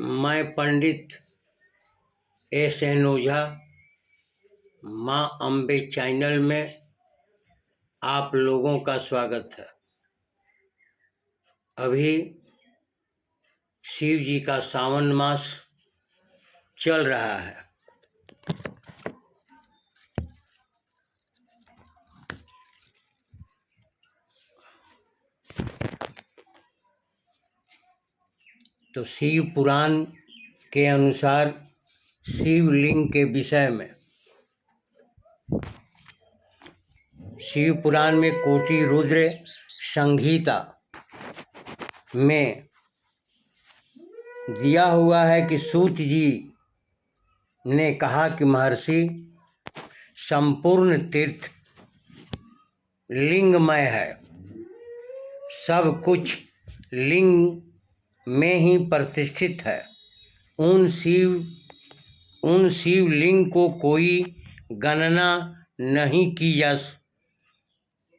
मैं पंडित एस.एन. ओझा माँ अम्बे चैनल में आप लोगों का स्वागत है। अभी शिव जी का सावन मास चल रहा है। तो शिव पुराण के अनुसार शिवलिंग के विषय में शिव पुराण में कोटि रुद्र संहिता में दिया हुआ है कि सूत जी ने कहा कि महर्षि संपूर्ण तीर्थ लिंगमय है, सब कुछ लिंग में ही प्रतिष्ठित है। उन शिवलिंग को कोई गणना नहीं की जा,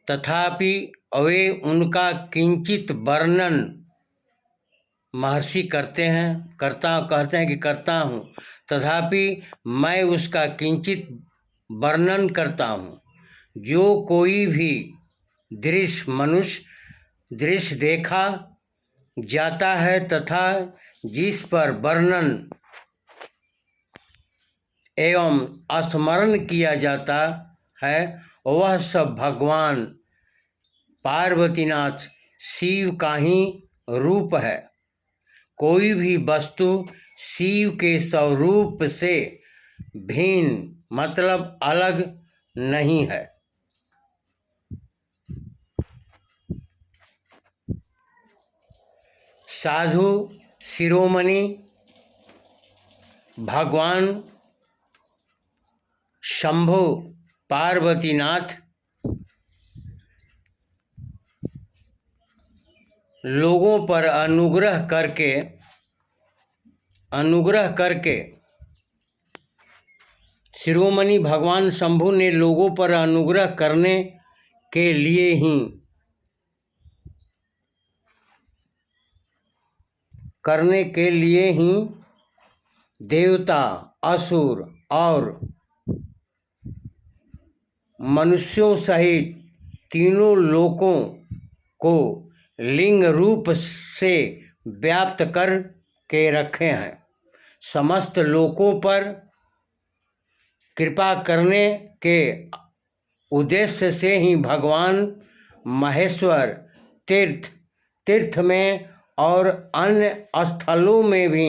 तथापि वे उनका किंचित वर्णन महर्षि कहते हैं कि करता हूँ, तथापि मैं उसका किंचित वर्णन करता हूँ। जो कोई भी दृश्य देखा जाता है तथा जिस पर वर्णन एवं स्मरण किया जाता है वह सब भगवान पार्वतीनाथ शिव का ही रूप है। कोई भी वस्तु शिव के स्वरूप से भिन्न मतलब अलग नहीं है। साधु शिरोमणि भगवान शंभु पार्वतीनाथ लोगों पर अनुग्रह करके शिरोमणि भगवान शंभु ने लोगों पर अनुग्रह करने के लिए ही देवता, असुर और मनुष्यों सहित तीनों लोकों को लिंग रूप से व्याप्त कर के रखे हैं। समस्त लोकों पर कृपा करने के उद्देश्य से ही भगवान महेश्वर तीर्थ में और अन्य स्थलों में भी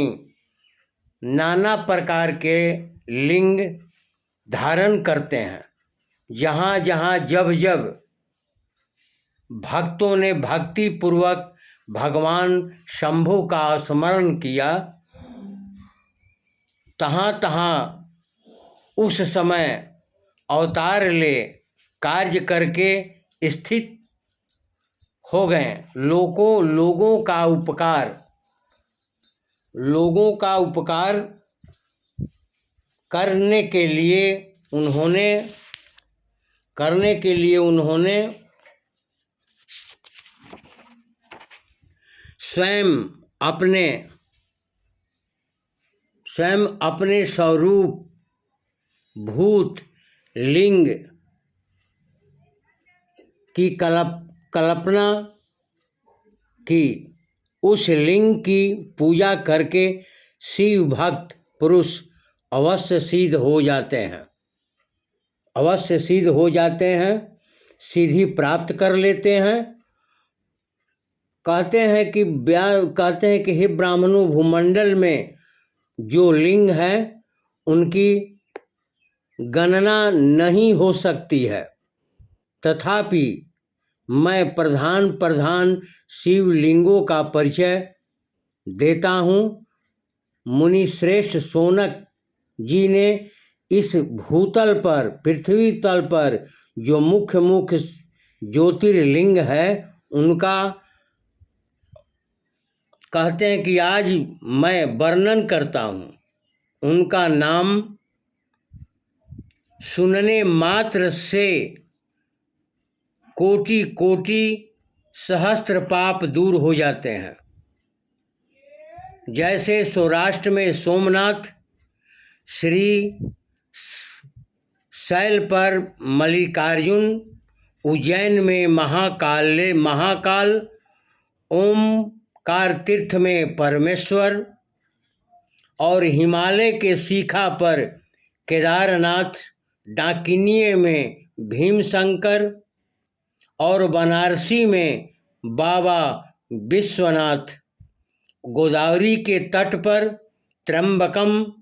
नाना प्रकार के लिंग धारण करते हैं। जहाँ जहाँ जब भक्तों ने भक्ति पूर्वक भगवान शंभु का स्मरण किया, तहाँ तहाँ उस समय अवतार ले कार्य करके स्थित हो गए। लोगों का उपकार करने के लिए उन्होंने स्वयं अपने स्वरूप भूत लिंग की कल्पना की। उस लिंग की पूजा करके शिव भक्त पुरुष अवश्य सिद्ध हो जाते हैं, सिद्धि प्राप्त कर लेते हैं। कहते हैं कि हे ब्राह्मणों, भूमंडल में जो लिंग है उनकी गणना नहीं हो सकती है, तथापि मैं प्रधान शिवलिंगों का परिचय देता हूँ। मुनि श्रेष्ठ शौनक जी ने इस भूतल पर, पृथ्वी तल पर जो मुख्य ज्योतिर्लिंग है उनका कहते हैं कि आज मैं वर्णन करता हूँ। उनका नाम सुनने मात्र से कोटि सहस्त्र पाप दूर हो जाते हैं। जैसे सौराष्ट्र में सोमनाथ, श्री शैल पर मल्लिकार्जुन, उज्जैन में महाकाल, ओमकार तीर्थ में परमेश्वर और हिमालय के शिखा पर केदारनाथ, डाकिनिये में भीमशंकर और बनारसी में बाबा विश्वनाथ, गोदावरी के तट पर त्र्यंबकम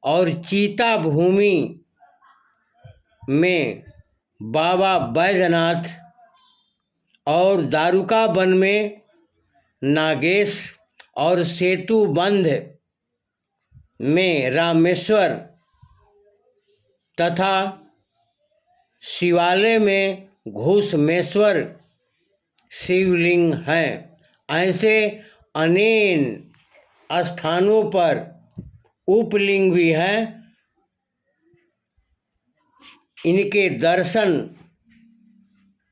और चीता भूमि में बाबा बैद्यनाथ और दारुका वन में नागेश और सेतुबंध में रामेश्वर तथा शिवालय में घुसमेश्वर शिवलिंग हैं। ऐसे अनेक स्थानों पर उपलिंग भी हैं। इनके दर्शन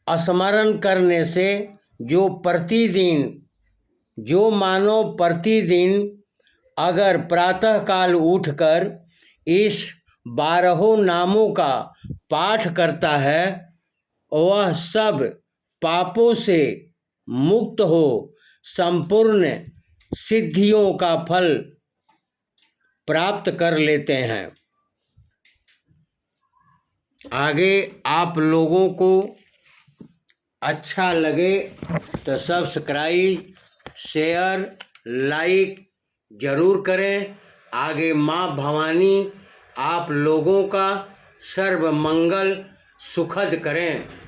स्मरण करने से जो मानव प्रतिदिन अगर प्रातःकाल उठकर इस 12 नामों का पाठ करता है, वह सब पापों से मुक्त हो संपूर्ण सिद्धियों का फल प्राप्त कर लेते हैं। आगे आप लोगों को अच्छा लगे तो सब्सक्राइब, शेयर, लाइक जरूर करें। आगे माँ भवानी आप लोगों का सर्व मंगल सुखद करें।